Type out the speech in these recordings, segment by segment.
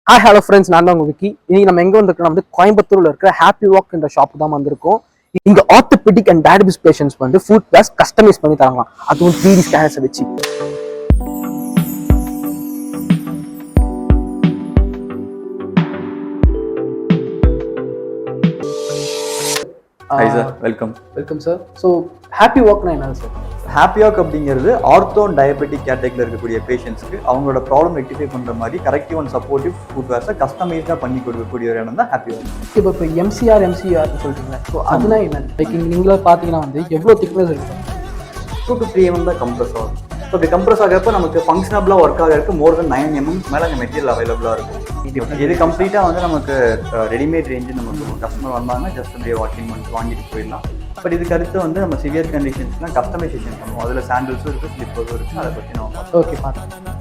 Hi hello friends, நான் தான் உங்க விக்கி. இன்னைக்கு நம்ம எங்க வந்திருக்கோம் வந்து கோயம்புத்தூர்ல இருக்கிற ஹாப்பி வாக் என்ற ஷாப் தான் வந்திருக்கோம். இங்க ஆர்த்தோபெடிக் அண்ட் டயபிட்டிஸ் பேஷன்ஸ் வந்து ஃபுட் கிளாஸ் கஸ்டமைஸ் பண்ணி தராங்களாம், அதுவும் 3D ஸ்கேனர்ஸை வச்சு. Hi sir, welcome. Welcome sir. So happy வாக்னா என்ன சார்? ஹாப்பி வாக் அப்படிங்கிறது ஆர்த்தோ டயபெட்டிக் கேட்டகரியில் இருக்கக்கூடிய பேஷண்ட்ஸ்க்கு அவங்களோட ப்ராப்ளம் ரெக்டிஃபை பண்ணுற மாதிரி கரெக்டிவ் அண்ட் சப்போர்ட்டிவ் ஃபுட்வேர்ஸை கஸ்டமைஸ்டாக பண்ணி கொடுக்கக்கூடிய ஒரு இடம் தான் ஹாப்பி வாக். இப்போ எம்சிஆர்னு சொல்லிட்டீங்க. ஸோ அதெல்லாம் என்ன? லைக் நீங்களே பார்த்தீங்கன்னா வந்து எவ்வளோ திக்னஸ் இருக்கு? 2 to 3 mm தான் கம்ப்ரஸ் ஆகும். ஸோ அப்படி கம்ப்ரஸ் ஆகிறப்ப நமக்கு ஃபங்க்ஷனபிளாக ஒர்க் ஆகிறதுக்கு மோர் தென் 9 mm மேலே அங்கே மெட்டீரியல் அவைலபிளாக இருக்கும். இது கம்ப்ளீட்டாக வந்து நமக்கு ரெடிமேட் ரேஞ்சு நமக்கு கஸ்டமர் வந்தாங்கன்னா ஜஸ்ட் அப்படியே வாக்கிங் பண்ணி வாங்கிட்டு போயிடலாம். பட் இதுக்கு அடுத்து வந்து நம்ம சிவியர் கண்டிஷன்ஸ்லாம் கஸ்டமைசேஷன் பண்ணுவோம். அதில் சாண்டில்ஸும் இருக்குது, ஸ்லிப்பர்ஸும் இருக்குது. அதை பற்றி நம்ம ஓகே பார்த்து.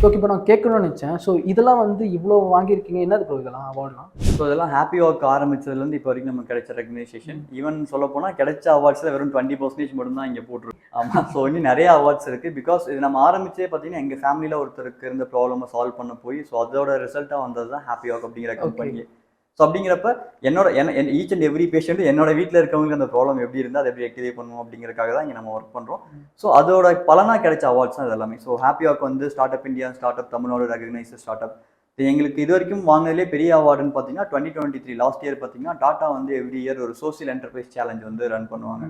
ஓகே, இப்போ நான் கேட்கணும்னு நினச்சேன். ஸோ இதெல்லாம் வந்து இவ்வளோ வாங்கியிருக்கீங்க, என்னது ப்ரோ இதெல்லாம் அவார்ட்லாம்? ஸோ இதெல்லாம் ஹாப்பி வாக் ஆரம்பிச்சதுலேருந்து இப்போ வரைக்கும் நமக்கு கிடைச்ச ரெகனைசேஷன். ஈவன் சொல்ல போனால் கிடைச்ச அவார்ட்ஸில் வெறும் 20% மட்டும் தான் இங்கே போட்டிருக்கு. ஆமாம், ஸோ இன்னும் நிறைய அவார்ட்ஸ் இருக்குது. பிகாஸ் இது நம்ம ஆரம்பிச்சே பார்த்தீங்கன்னா எங்கள் ஃபேமிலியில் ஒருத்தருக்கு இருந்த ப்ராப்ளமை சால்வ் பண்ண போய் ஸோ அதோட ரிசல்ட்டாக வந்தது தான் ஹாப்பி வாக் அப்படிங்கிற கம்பெனி. ஸோ அப்படிங்கிறப்ப ஈச் அண்ட் எவ்ரி பேஷண்ட் என்னோட வீட்டில் இருக்கவங்களுக்கு அந்த ப்ராப்ளம் எப்படி இருந்தால் அதை எப்படி ரெக்டிஃபை பண்ணுவோம் அப்படிங்கிறதுக்காக தான் இங்கே நம்ம ஒர்க் பண்ணுறோம். ஸோ அதோட பலனாக கிடைச்ச அவார்ட்ஸ் தான் இது எல்லாமே. ஸோ ஹாப்பி வாக் வந்து startup India, startup Tamil Nadu recognise startup. எங்களுக்கு இது வரைக்கும் வாங்கினதுலேயே பெரிய அவார்டுன்னு பார்த்தீங்கன்னா 2023 லாஸ்ட் இயர் பார்த்தீங்கன்னா டாட்டா வந்து எவ்ரி இயர் ஒரு சோசியல் என்டர்பிரைஸ் சேலஞ்ச் வந்து ரன் பண்ணுவாங்க.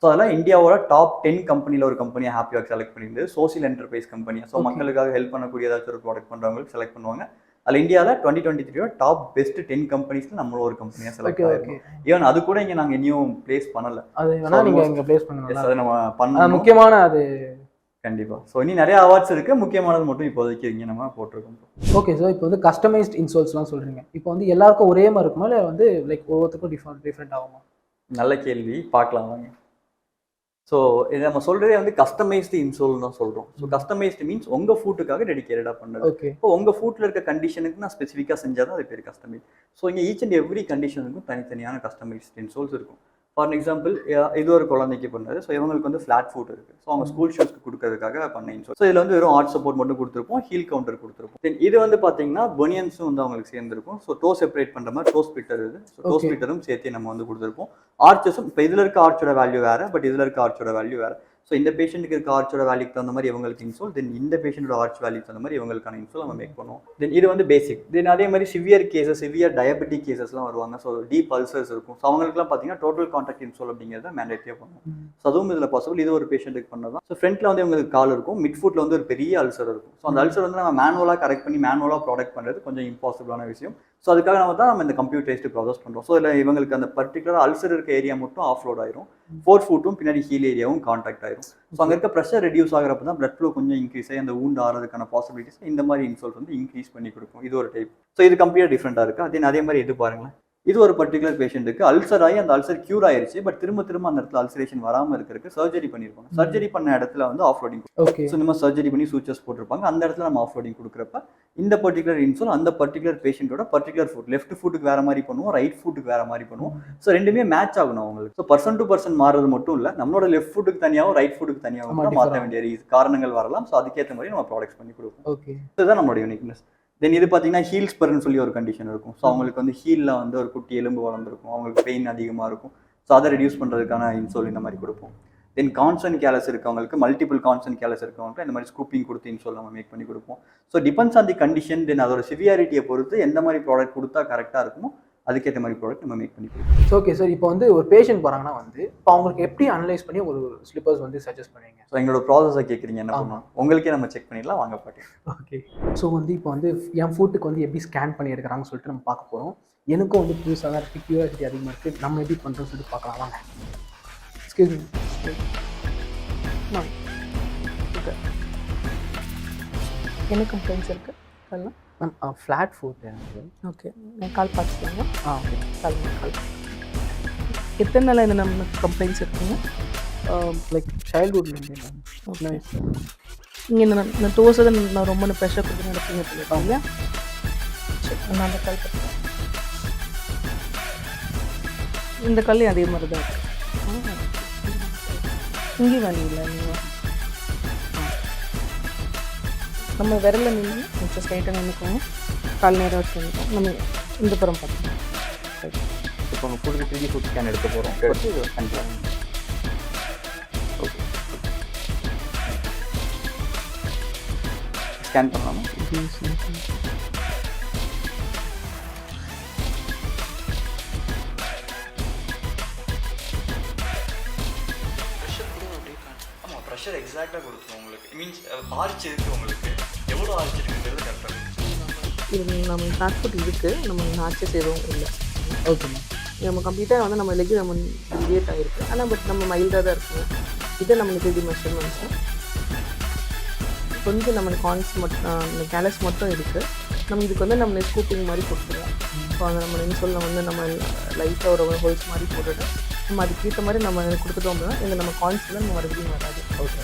ஸோ அதெல்லாம் இந்தியாவோட டாப் 10 கம்பெனியில் ஒரு கம்பெனியை ஹாப்பி வாக் செலக்ட் பண்ணியிருந்து சோசியல் என்டர்பிரைஸ் கம்பெனியாக. ஸோ மக்களுக்காக ஹெல்ப் பண்ணக்கூடிய ஏதாச்சும் ஒரு ப்ராடக்ட் பண்ணுறவங்களுக்கு செலக்ட் பண்ணுவாங்க. அதில் இந்தியாவில் 2023 டாப் பெஸ்ட் 10 கம்பெனிஸ்ல நம்மளும் ஒரு கம்பெனியாக செலக்ட் ஆகிருக்கோம். ஈவன் அது கூட இங்கே நாங்கள் இன்னும் பிளேஸ் பண்ணலை. அது வேணா நீங்கள் இங்கே பிளேஸ் பண்ணலாம். அதை நம்ம பண்ண முக்கியமான அது கண்டிப்பாக. ஸோ இனி நிறைய அவார்ட்ஸ் இருக்குது, முக்கியமானது மட்டும் இப்போதைக்கு இங்கே நம்ம போட்டிருக்கோம். ஓகே சார், இப்போ வந்து கஸ்டமைஸ்ட் இன்சோல்ஸ்லாம் சொல்கிறீங்க. இப்போ வந்து எல்லாருக்கும் ஒரே மாதிரி இருக்குமா, இல்லை வந்து லைக் ஒவ்வொருத்தருக்கும் டிஃப்ரெண்ட் ஆகுமா? நல்ல கேள்வி, பார்க்கலாம் வாங்க. ஸோ இதை நம்ம சொல்கிறதே வந்து கஸ்டமைஸ்டு இன்சோல் தான் சொல்கிறோம். ஸோ கஸ்டமைஸ்டு மீன்ஸ் உங்கள் ஃபுட்டுக்காக டெடிக்கேட்டடாக பண்ணுறது. ஓகே, இப்போ உங்கள் ஃபுட்டில் இருக்க கண்டிஷனுக்கு நான் ஸ்பெசிஃபிக்காக செஞ்சால் தான் அது பேர் கஸ்டமைஸ். ஸோ இங்கே ஈச் அண்ட் எவ்ரி கண்டிஷனுக்கும் தனித்தனியான கஸ்டமைஸ்டு இன்சோல்ஸ் இருக்கும். ஃபார் எக்ஸாம்பிள், இது ஒரு குழந்தைக்கு பண்ணது. ஸோ இவங்களுக்கு வந்து ஃப்ளாட் ஃபுட் இருக்குது. ஸோ அவங்க ஸ்கூல் ஷூஸ்க்கு கொடுக்கறதுக்காக பண்ண இன்சோல். ஸோ இதில் வந்து வெறும் ஆர்ட் சப்போர்ட் மட்டும் கொடுத்துருப்போம், ஹீல் கவுண்டர் கொடுத்துருப்போம். தென் இது வந்து பார்த்தீங்கன்னா பனியன்ஸும் வந்து அவங்களுக்கு சேர்ந்துருக்கும். ஸோ டோ செப்பரேட் பண்ணுற மாதிரி டோ ஸ்பிட்டர் இது. ஸோ டோ ஸ்பிட்டரும் சேர்த்து நம்ம வந்து கொடுத்துருப்போம். ஆர்ச்சஸும் இப்போ இதில் இருக்க ஆர்ச்சோட வேல்யூ வேறு, பட் இதில் இருக்க ஆர்ச்சோட வேல்யூ வேறு. ஸோ இந்த பேஷண்ட்டுக்கு இருக்க ஆர்ச்சோட வேல்யூக்கு தகுந்த மாதிரி இவங்களுக்கு இன்சோல், தென் இந்த பேஷண்ட்டோட ஆர்ச் வேல்யூக்கு தகுந்த மாதிரி இவங்களுக்கான இன்சோல் நம்ம மேக் பண்ணுவோம். தென் இது வந்து பேசிக். தென் அதே மாதிரி சிவியர் கேசஸ், சிவியர் டயபெட்டிக் கேசஸ்லாம் வருவாங்க. ஸோ டீப் அல்சர்ஸ் இருக்கும். ஸோ அவங்களுக்குலாம் பார்த்தீங்கன்னா டோட்டல் கான்டாக்ட் இன்சோல் அப்படிங்கிறத மேண்டேட்டியாக பண்ணுவோம். ஸோ அதுவும் இதில் பாசிபிள். இது ஒரு பேஷண்ட்டுக்கு பண்ணதான். ஸோ ஃப்ரண்ட்டில் வந்து இவங்களுக்கு கால் இருக்கும், மிட் ஃபுட்டில் வந்து ஒரு பெரிய அல்சர் இருக்கும். ஸோ அந்த அல்சர் வந்து நம்ம மேனுவலாக கரெக்ட் பண்ணி மேனுவலாக ப்ராடக்ட் பண்ணுறது கொஞ்சம் இம்பாசிபிளான விஷயம். ஸோ அதுக்காக நம்ம இந்த கம்ப்யூட்டரைஸ்டு ப்ராசஸ் பண்ணுறோம். ஸோ இதில் இவங்களுக்கு அந்த பர்டிகுலர் அல்சர் இருக்க ஏரியா மட்டும் ஆஃப் லோட் ஆயிரும், 4 ஃபுட்டும் பின்னாடி ஹீல் ஏரியாவும் கான்டாக்ட் ஆயிரும். ஸோ அங்கே இருக்க ப்ரெஷர் ரெடியூஸ் ஆகிறப்ப தான் பிளட் ஃப்ளோ கொஞ்சம் இன்க்ரீஸ் ஆகி அந்த ஊண்டு ஆகிறதுக்கான பாசிபிலிட்டிஸ் இந்த மாதிரி இன்சோல்ஸ் வந்து இன்க்ரீஸ் பண்ணி கொடுக்கும். இது ஒரு டைப். ஸோ இது கம்ப்ளீட்டாக டிஃப்ரெண்டாக இருக்குது. அதே மாதிரி இது பாருங்களேன், இது ஒரு பர்டிகுலர் பேஷண்ட்டுக்கு அல்சர் ஆகி அந்த அல்சர் கியூர் ஆயிருச்சு, பட் திரும்ப அந்த இடத்துல அல்சரேஷன் வராமல் இருக்கிறதுக்கு சர்ஜரி பண்ணியிருப்பாங்க. சர்ஜரி பண்ண இடத்துல வந்து ஆஃப் லோடிங். ஸோ இந்த மாதிரி சர்ஜரி பண்ணி சூச்சர்ஸ் போட்டிருப்பாங்க. அந்த இடத்துல நம்ம ஆஃப் லோடிங் கொடுக்குறப்ப இந்த பர்டிகுலர் இன்சோல் அந்த பர்டிகுலர் பேஷண்ட்டோட பர்டிகுலர் ஃபுட், லெஃப்ட் ஃபுட்டுக்கு வேற மாதிரி பண்ணுவோம், ரைட் ஃபுட்டுக்கு வேற மாதிரி பண்ணுவோம். ஸோ ரெண்டுமே மேட்ச் ஆகணும் அவங்களுக்கு. ஸோ பர்சன் டு பர்சன் மாறுறது மட்டும் இல்லை, நம்மளோட லெஃப்ட் ஃபுட்டுக்கு தனியாகவும் ரைட் ஃபுட்டுக்கு தனியாகவும் மாற்ற வேண்டிய காரணங்கள் வரலாம். ஸோ அதுக்கேற்ற மாதிரி நம்ம ப்ராடக்ட்ஸ் பண்ணி கொடுப்போம். ஓகே, இதுதான் நம்மளோட யூனிக்னஸ். தென் இது பார்த்தீங்கன்னா ஹீல் ஸ்பர்னு சொல்லி ஒரு கண்டிஷன் இருக்கும். ஸோ அவங்களுக்கு வந்து ஹீலில் வந்து ஒரு குட்டி எலும்பு வளர்ந்துருக்கும், அவங்களுக்கு பெயின் அதிகமாக இருக்கும். ஸோ அதை ரெடியூஸ் பண்ணுறதுக்கான இன்சோல் இந்த மாதிரி கொடுப்போம். தென் கான்சன் கேலஸ் இருக்கவங்களுக்கு, மல்டிபிள் கான்சன் கேலஸ் இருக்கவங்களுக்கு இந்த மாதிரி ஸ்கூப்பிங் கொடுத்து இன்சோல் நம்ம மேக் பண்ணி கொடுப்போம். So depends on the condition, then அதோட சிவியாரிட்டியை பொறுத்து எந்த மாதிரி ப்ராடக்ட் கொடுத்தா கரெக்டாக இருக்குமோ அதுக்கேற்ற மாதிரி ப்ராடக்ட் நம்ம மேக் பண்ணி கொடுப்போம். ஓகே சார், இப்போ வந்து ஒரு பேஷண்ட் போகிறாங்கன்னா வந்து இப்போ அவங்களுக்கு எப்படி அனலைஸ் பண்ணி ஒரு ஸ்லிப்பர்ஸ் வந்து சஜஸ்ட் பண்ணுவீங்க? ஸோ எங்களோட ப்ராசஸை கேட்குறீங்க, என்ன பண்ணுவோம் உங்களுக்கே நம்ம செக் பண்ணிடலாம், வாங்க பாட்டு. ஓகே, ஸோ வந்து இப்போ வந்து என் ஃபுட்டுக்கு வந்து எப்படி ஸ்கேன் பண்ணி எடுக்கிறாங்கன்னு சொல்லிட்டு நம்ம பார்க்க போகிறோம். எனக்கும் வந்து புதுசாக தான் இருக்குது, க்யூரியாசிட்டி அதிகமாக இருக்குது. நம்ம எப்படி பண்ணுறோம்னு சொல்லிட்டு பார்க்கலாம் வாங்க. Excuse me. ஓகே, என்ன கம்ப்ளைண்ட்ஸ் இருக்குது சொல்லலாம் மேம்? ஃப்ளாட் ஃபுட் எனக்கு. ஓகே, நான் கால் பார்த்துக்கலாங்க. ஓகே, கால். எத்தனை நாள் என்ன கம்ப்ளைண்ட்ஸ் இருக்குங்க? லைக் சைல்ட்ஹுட்லேருந்து. ஓகே, இங்கே இந்த டோஸை தான் நான் ரொம்ப ப்ரெஷர் கொடுத்து நடப்பீங்க சொல்லியிருக்கோம் இல்லையா? சரி, நான் அந்த கால் பார்த்துக்கிறேன். இந்த கல் அதே மாதிரி தான் இருக்குது. இங்கேயும் வேலையில்லை நீங்கள் நம்ம விரல நின்று கொஞ்சம் ஸ்ட்ரைட்டாக நின்றுக்கோங்க. கால் நேரம் வச்சு நின்றுக்கோம். நம்ம இந்த புறம் பார்த்துக்கலாம். இப்போ உங்கள் ஃபுட்டுக்கு 3D ஃபுட் ஸ்கேன் எடுக்க போகிறோம். எடுத்து இது பண்ணிக்கலாம். ஓகே, ஸ்கேன் பண்ணலாமா? ஆமாம், ப்ரெஷர் எக்ஸாக்டாக கொடுத்துரும் உங்களுக்கு. மீன்ஸ் ஆர்ச் இருக்குது உங்களுக்கு, எவ்வளோ ஆர்ச் இருக்குங்கிறது கரெக்டாக இது நம்ம ஷார்ட் ஃபுட் இருக்குது, நம்ம ஆச்சஸ் எதுவும் இல்லை. Okay ma'am. நம்ம கம்ப்ளீட்டாக வந்து நம்ம லெக் நம்ம ரிலேட் ஆகிருக்கு. ஆனால் பட் நம்ம மைல்டாக தான் இருக்குங்க. இதை நம்ம 3D மெஷர்மெண்ட்ஸு கொஞ்சம் நம்ம கான்ஸ் மட்டும் இந்த கேலஸ் மட்டும் இருக்குது. நம்ம இதுக்கு வந்து நம்ம ஸ்கூப்பிங் மாதிரி கொடுத்துருவோம். ஸோ அதை நம்ம இன்சோல் வந்து நம்ம லைட்டாக ஒரு ஹோல்ஸ் மாதிரி போட்டுட்டு நம்ம அதுக்கேற்ற மாதிரி நம்ம கொடுத்துட்டோம் அப்படின்னா இந்த நம்ம கான்ஸ் வந்து நம்ம மறுபடியும் வராது. ஓகே.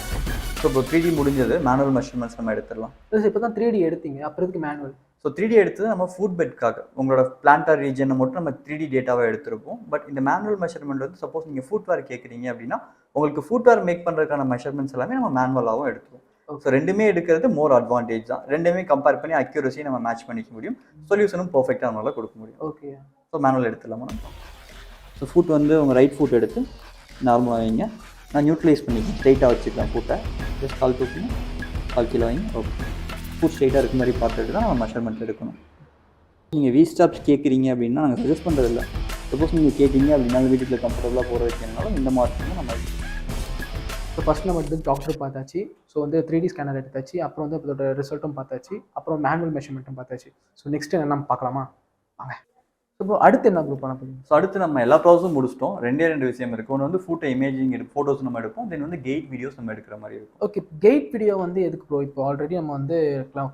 ஸோ இப்போ 3D முடிஞ்சது, மேனுவல் மெஷர்மெண்ட்ஸ் நம்ம எடுத்துடலாம். இப்போ தான் 3D எடுத்தீங்க, அப்புறம் இதுக்கு மேனுவல். ஸோ 3D எடுத்தது நம்ம ஃபுட் பெட்காக உங்களோட பிளான்டார் ரீஜனை மட்டும் நம்ம 3D டேட்டாவை எடுத்திருப்போம். பட் இந்த மேனுவல் மெஷர்மெண்ட் வந்து சப்போஸ் நீங்கள் ஃபுட்வேர் கேட்குறீங்க அப்படின்னா உங்களுக்கு ஃபுட்வேர் மேக் பண்ணுறதுக்கான மெஷர்மெண்ட்ஸ் எல்லாமே நம்ம மேனுவலாகவும் எடுத்துருவோம். ஸோ ரெண்டுமே எடுக்கிறது மோர் அட்வான்டேஜ் தான். ரெண்டுமே கம்பேர் பண்ணி அக்யூரஸியை நம்ம மேட்ச் பண்ணிக்க முடியும், சொல்யூஷனும் பர்ஃபெக்டாக நம்மளால் கொடுக்க முடியும். ஓகே. ஸோ மேனுவல் எடுத்துடலாமா? ஸோ ஃபுட் வந்து உங்கள் ரைட் ஃபுட் எடுத்து நார்மலாக வைங்க. நான் நியூட்ரலைஸ் பண்ணிக்கலாம், ஸ்ட்ரைட்டாக வச்சுக்கலாம் ஃபுட்டை. ஜஸ்ட் கால் தூக்கணும், கால் கிலோ வைங்க. ஓகே, ஃபுட் ஸ்ட்ரைட்டாக இருக்க மாதிரி பார்த்துட்டு தான் நம்ம மெஷர்மெண்ட் எடுக்கணும். நீங்கள் வி ஸ்டாப்ஸ் கேட்குறீங்க அப்படின்னா நாங்கள் சஜஸ்ட் பண்ணுறதில்ல. சப்போஸ் நீங்கள் கேட்டீங்க அப்படின்னா வீட்டுக்குள்ள கம்ஃபர்டபுளாக போகிற வைக்கிறதுனால இந்த மாதிரி நம்ம. ஸோ ஃபஸ்ட் நம்ம வந்து டாக்டர் பார்த்தாச்சு. ஸோ வந்து 3D ஸ்கேனர் எடுத்தாச்சு. அப்புறம் வந்து அதோட ரிசல்ட்டும் பார்த்தாச்சு. அப்புறம் மேனுவல் மெஷர்மெண்ட்டும் பார்த்தாச்சு. ஸோ நெக்ஸ்ட் என்ன நம்ம பார்க்கலாமா? வாங்க. இப்போ அடுத்து என்ன குரூப் பண்ண போகிறீங்க? ஸோ அடுத்து நம்ம எல்லா ப்ராசஸும் முடிச்சிட்டோம். ரெண்டு விஷயம் இருக்குது. ஒன்று வந்து ஃபோட்டோ இமேஜிங் ஃபோட்டோஸ் நம்ம எடுப்போம். தென் வந்து கெயிட் வீடியோஸ் நம்ம எடுக்கிற மாதிரி இருக்கும். ஓகே, கெயிட் வீடியோ வந்து எதுக்கு ப்ரோ? இப்போ ஆல்ரெடி நம்ம வந்து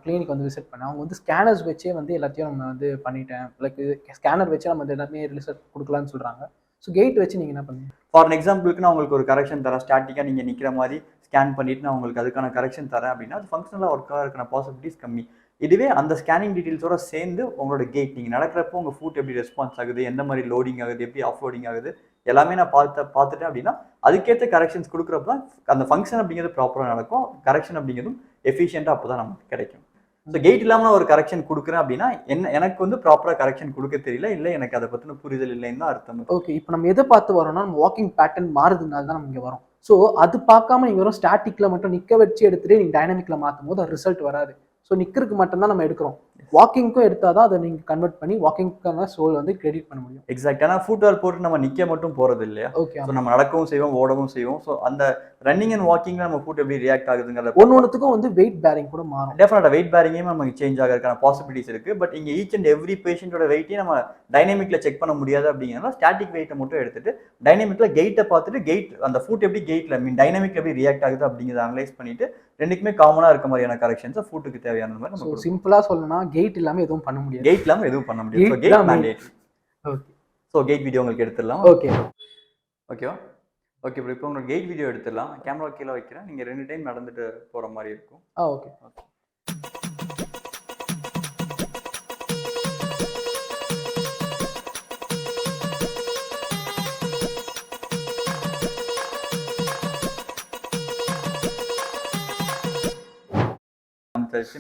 கிளினிக் வந்து விசிட் பண்ணோம். அவங்க வந்து ஸ்கேனர்ஸ் வச்சே வந்து எல்லாத்தையும் நம்ம வந்து பண்ணிட்டேன், லைக் ஸ்கேனர் வச்சு நம்ம வந்து எல்லாமே ரிசல்ட் கொடுக்கலான்னு சொல்கிறாங்க. ஸோ கெயிட் வச்சு நீங்கள் என்ன பண்ணுவீங்க? ஃபார் எக்ஸாம்பிளுக்கு நான் உங்களுக்கு ஒரு கரெக்ஷன் தரேன், ஸ்டாட்டிக்காக நீங்கள் நிற்கிற மாதிரி ஸ்கேன் பண்ணிவிட்டு நான் உங்களுக்கு அதுக்கான கரெக்ஷன் தரேன் அப்படின்னா அது ஃபங்க்ஷனலாக ஒர்க்காக இருக்கிற பாசிபிலிட்டிஸ் கம்மி. இதுவே அந்த ஸ்கேனிங் டீட்டெயில்ஸோட சேர்ந்து உங்களோட கெயிட் நீங்கள் நடக்கிறப்போ உங்கள் ஃபுட் எப்படி ரெஸ்பான்ஸ் ஆகுது, எந்த மாதிரி லோடிங் ஆகுது, எப்படி ஆஃப் லோடிங் ஆகுது, எல்லாமே நான் பார்த்துட்டேன் அப்படின்னா அதுக்கேற்ற கரெக்ஷன்ஸ் கொடுக்குறப்ப தான் அந்த ஃபங்க்ஷன் அப்படிங்கிறது ப்ராப்பராக நடக்கும். கரெக்ஷன் அப்படிங்கிறதும் எஃபிஷியண்ட்டாக அப்போ தான் நமக்கு கிடைக்கும். ஸோ கெயிட் இல்லாமல் நான் ஒரு கரெக்ஷன் கொடுக்குறேன் அப்படின்னா எனக்கு வந்து ப்ராப்பராக கரெக்ஷன் கொடுக்க தெரியல, இல்லை எனக்கு அதை பற்றின புரிதல் இல்லைன்னு தான் அர்த்தம். ஓகே, இப்போ நம்ம எதை பார்த்து வரோம்னா நம்ம வாக்கிங் பேட்டர்ன் மாறுதுனால தான் நம்ம இங்கே வரோம். ஸோ அது பார்க்காம நீங்கள் வெறும் ஸ்டாட்டிக்கில் மட்டும் நிற்க வச்சு எடுத்துகிட்டு நீங்கள் டைனமிக்கில் மாற்றும் போது அது ரிசல்ட் வராது. ஸோ நிற்கிறதுக்கு மட்டும்தான் நம்ம எடுக்கிறோம். வாக்கிங்க்கும் எடுத்தால் தான் அதை நீங்கள் கன்வெர்ட் பண்ணி வாக்கிங்க்கான சோல் வந்து கிரெடிட் பண்ண முடியும். எக்ஸாக்ட். ஆனால் ஃபுட்வேர் போட்டு நம்ம நிற்க மட்டும் போகிறது இல்லையா? ஓகே. ஸோ நம்ம நடக்கவும் செய்வோம், ஓடவும் செய்வோம். ஸோ அந்த ரன்னிங் அண்ட் வாக்கிங்கில் நம்ம ஃபுட் எப்படி ரியாக்ட் ஆகுதுங்கிற ஒன்றுத்துக்கும் வந்து வெயிட் பேரிங் கூட மாறும். டெஃபினட்டாக வெயிட் பேரிங்கையும் நமக்கு சேஞ்ச் ஆகிறதுக்கான பாசிபிலிட்டிஸ் இருக்குது. பட் இங்கே ஈச் அண்ட் எவ்ரி பேஷண்ட்டோட வெயிட்டையும் நம்ம டைனமிக்கில் செக் பண்ண முடியாது. அப்படிங்கிறனால ஸ்டாட்டிக் வெயிட்டை மட்டும் எடுத்துட்டு டைனமிக்கில் கெயிட்டை பார்த்துட்டு கெயிட் அந்த ஃபுட் எப்படி கெயிட்டில் டைனமிக் எப்படி ரியாக்ட் ஆகுது அப்படிங்கிறத அனலைஸ் பண்ணிட்டு ரெண்டுக்குமே காமனாக இருக்க மாதிரியான கரெக்ஷன்ஸை ஃபுட்டுக்கு தேவையான மாதிரி நம்ம சிம்பிளாக சொல்லணும்னா கெயிட் இல்லாமல் எதுவும் பண்ண முடியாது. கெயிட் இல்லாமல் எதுவும் பண்ண முடியாது. So guide mandatory. Okay. So guide video உங்களுக்கு எடுத்துடலாம். ஓகே. ஓகேவா? ஓகே ப்ரோ, இப்போ உங்களுக்கு கெயிட் வீடியோ எடுத்துடலாம். கேமரா கீழே வைக்கிறேன், நீங்கள் 2 டைம் நடந்துட்டு போகிற மாதிரி இருக்கும். ஓகே. ஓகே.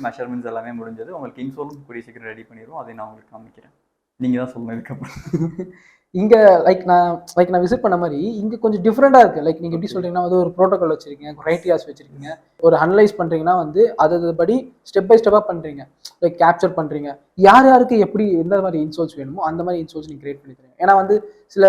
மெஷர்மெண்ட்ஸ் எல்லாமே முடிஞ்சது. உங்களுக்கு இன்சோலும் கூடிய சீக்கிரம் ரெடி பண்ணிடுவோம். அதை நான் உங்களுக்கு காமிக்கிறேன். நீங்கள் தான் சொல்லணும் இதுக்கப்புறம். இங்கே லைக் நான் விசிட் பண்ண மாதிரி இங்கே கொஞ்சம் டிஃப்ரெண்டாக இருக்குது. லைக் நீங்கள் எப்படி சொல்கிறீங்கன்னா வந்து ஒரு ப்ரோட்டோகால் வச்சுருக்கீங்க, க்ரைட்டீரியாஸ் வச்சுருக்கீங்க, ஒரு அனலைஸ் பண்ணுறீங்கன்னா வந்து படி ஸ்டெப் பை ஸ்டெப்பாக பண்ணுறீங்க, லைக் கேப்சர் பண்ணுறீங்க. யார் யாருக்கு எப்படி எந்த மாதிரி இன்சோல்ஸ் வேணுமோ அந்த மாதிரி இன்சோல்ஸ் நீங்கள் கிரியேட் பண்ணி தரீங்க. ஏன்னா வந்து சில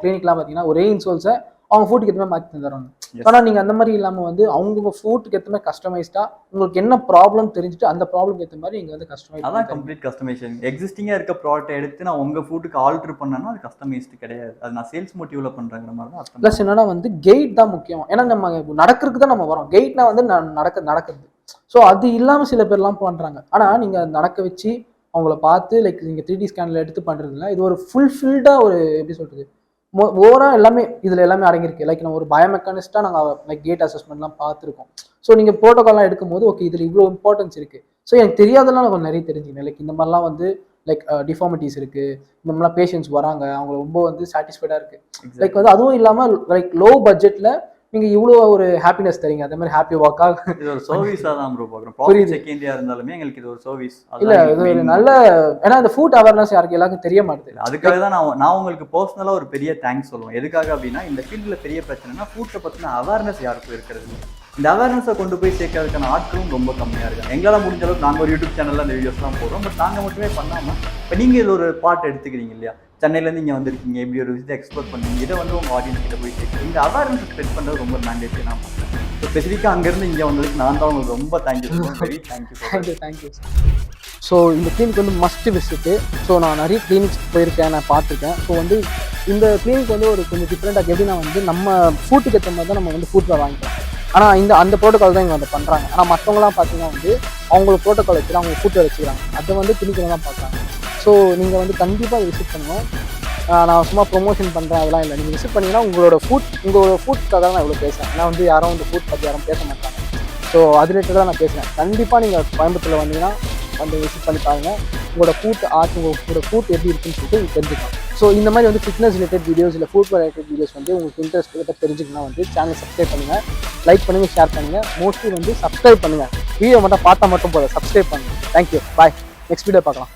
கிளினிக்லாம் பார்த்தீங்கன்னா ஒரே இன்சோல்ஸை அவங்க ஃபுட்டுக்கு எதுவுமே மாற்றி தந்துடுறாங்க. ஆனால் நீங்கள் அந்த மாதிரி இல்லாமல் வந்து அவங்க ஃபுட்டுக்கு ஏற்ற மாதிரி கஸ்டமைஸ்டாக உங்களுக்கு என்ன ப்ராப்ளம் தெரிஞ்சுட்டு அந்த ப்ராப்ளம் ஏற்ற மாதிரி நீங்கள் வந்து கஸ்டமைஸ். அதான் கம்ப்ளீட் கஸ்டமைசேஷன். எக்ஸிஸ்டிங்காக இருக்க ப்ராடக்ட் எடுத்து நான் உங்கள் ஃபுட்டுக்கு ஆல்ட்ரு பண்ணேன்னா அது கஸ்டமைஸ்டு கிடையாது. அது நான் சேல்ஸ் மோட்டிவில் பண்ணுறங்கிற மாதிரி தான் அர்த்தம். ப்ளஸ் என்னன்னா வந்து கெயிட் தான் முக்கியம். ஏன்னா நம்ம நடக்கிறதுக்கு தான் நம்ம வரோம். கெயிட்னா வந்து நடக்குது. ஸோ அது இல்லாமல் சில பேர்லாம் பண்ணுறாங்க. ஆனால் நீங்கள் நடக்க வச்சு அவங்கள பார்த்து லைக் நீங்கள் 3D ஸ்கேனில் எடுத்து பண்ணுறதுல இது ஒரு ஃபுல்ஃபில்டாக ஒரு எப்படி சொல்கிறது ஓவராக எல்லாமே இதில் எல்லாமே அடங்கியிருக்கு. லைக் நம்ம ஒரு பயோமெக்கானிஸ்ட்டாக நாங்கள் லைக் கேட் அசஸ்மெண்ட்லாம் பார்த்துருக்கோம். ஸோ நீங்கள் ப்ரோட்டோகால்லாம் எடுக்கும்போது ஓகே இதில் இவ்வளோ இம்பார்ட்டன்ஸ் இருக்குது. ஸோ எனக்கு தெரியாதெல்லாம் நான் கொஞ்சம் நிறைய தெரிஞ்சுக்கினேன். லைக் இந்த மாதிரிலாம் வந்து லைக் டிஃபார்மிட்டிஸ் இருக்குது, இந்த மாதிரிலாம் பேஷண்ட்ஸ் வராங்க, அவங்க ரொம்ப வந்து சாட்டிஸ்ஃபைடாக இருக்குது. லைக் வந்து அதுவும் இல்லாமல் லைக் லோ பட்ஜெட்டில் நீங்கள் இவ்வளோ ஒரு ஹாப்பினஸ் தரீங்க. அதே மாதிரி ஹாப்பி வாக்காக இது ஒரு சர்வீஸாக தான் ப்ரோ பார்க்குறோம். புரியுது. செகண்டியாக இருந்தாலுமே எங்களுக்கு இது ஒரு சர்வீஸ். இல்லை இது ஒரு நல்ல, ஏன்னா இந்த ஃபுட் அவேர்னஸ் யாருக்கு எல்லாருக்கும் தெரிய மாட்டேது. அதுக்காக தான் நான் உங்களுக்கு பர்சனலாக ஒரு பெரிய தேங்க்ஸ் சொல்லுவேன். எதுக்காக அப்படின்னா இந்த ஃபீல்டில் பெரிய பிரச்சனைனா ஃபுட்டை பற்றின அவேர்னஸ் யாருக்கும் இருக்கிறது. இந்த அவேர்னஸை கொண்டு போய் சேர்க்கறதுக்கான ஆட்களும் ரொம்ப கம்மியாக இருக்காங்க. எங்களால் முடிஞ்ச அளவுக்கு நாங்கள் ஒரு யூடியூப் சேனலில் அந்த வீடியோஸ்லாம் போடுறோம். பட் நாங்கள் மட்டுமே பண்ணாமல் இப்போ நீங்கள் இதில் ஒரு பார்ட் எடுத்துக்கிறீங்க இல்லையா, சென்னையிலேருந்து இங்கே வந்திருக்கீங்க, இப்படி ஒரு விஷயத்தை எக்ஸ்ப்ளோர் பண்ணுவீங்க, இதை வந்து உங்கள் ஆடியன்ஸ் கிட்ட போய் சேர்க்கணும். இந்த அவேர்னஸ் ஸ்ப்ரெட் பண்ணுறது ரொம்ப மேண்டேட்டரி நான் பண்ணுறேன். ஸோ ஸ்பெசிஃபிக்காக அங்கேருந்து இங்கே வந்ததுக்கு நான் தான் உங்களுக்கு ரொம்ப தேங்க்யூ சொல்லுவேன். Very thank you. ஸோ இந்த கிளினிக் வந்து மஸ்ட் விசிட்டு. ஸோ நான் நிறைய கிளினிக்ஸ் போயிருக்கேன், நான் பார்த்துருக்கேன். ஸோ வந்து இந்த கிளினிக் வந்து ஒரு கொஞ்சம் டிஃப்ரெண்ட்டாக எப்படின்னா வந்து நம்ம ஃபுட்டுக்கு ஏற்ற மாதிரி தான் நம்ம வந்து ஃபுட்டில் வாங்கிக்கலாம். ஆனால் அந்த ப்ரோட்டோக்கால் தான் இங்கே வந்து பண்ணுறாங்க. ஆனால் மற்றவங்களாம் பார்த்தீங்கன்னா வந்து அவங்களுக்கு ப்ரோட்டோக்கால் வச்சுட்டு அவங்க ஃபுட்டை வச்சுக்கிறாங்க. அதை வந்து கிளினிக்கில் தான் பார்க்குறாங்க. ஸோ நீங்கள் வந்து கண்டிப்பாக விசிட் பண்ணணும். நான் சும்மா ப்ரொமோஷன் பண்ணுறேன் அதெல்லாம் இல்லை. நீங்கள் விசிட் பண்ணிங்கன்னா உங்களோட ஃபுட்காக தான் நான் இவ்வளோ பேசுகிறேன். ஏன்னா வந்து யாரும் வந்து ஃபுட் பற்றி யாரும் பேச மாட்டாங்க. ஸோ அது ரிலேட்டடாக நான் பேசுகிறேன். கண்டிப்பாக நீங்கள் கோயம்புத்தூரில் வந்தீங்கன்னா வந்து விசிட் பண்ணி பாருங்கள். உங்களோட உங்களோட ஃபுட் எப்படி இருக்குன்னு சொல்லிட்டு உங்களுக்கு தெரிஞ்சுக்கலாம். ஸோ இந்த மாதிரி வந்து ஃபிட்னஸ் ரிலேட்டட் வீடியோஸ் இல்லை ஃபுட் ரிலேட்டட் வீடியோஸ் வந்து உங்களுக்கு இன்ட்ரெஸ்ட் கிட்ட தெரிஞ்சுக்கணும்னா வந்து சேனல் சப்ஸ்கிரைப் பண்ணுங்கள், லைக் பண்ணுங்கள், ஷேர் பண்ணுங்கள். மோஸ்ட்லி வந்து சப்ஸ்கிரைப் பண்ணுங்கள். வீடியோ மட்டும் பார்த்தா மட்டும் போதும், சப்ஸ்கிரைப் பண்ணுங்கள். தேங்க்யூ, பாய். நெக்ஸ்ட் வீடியோ பார்க்கலாம்.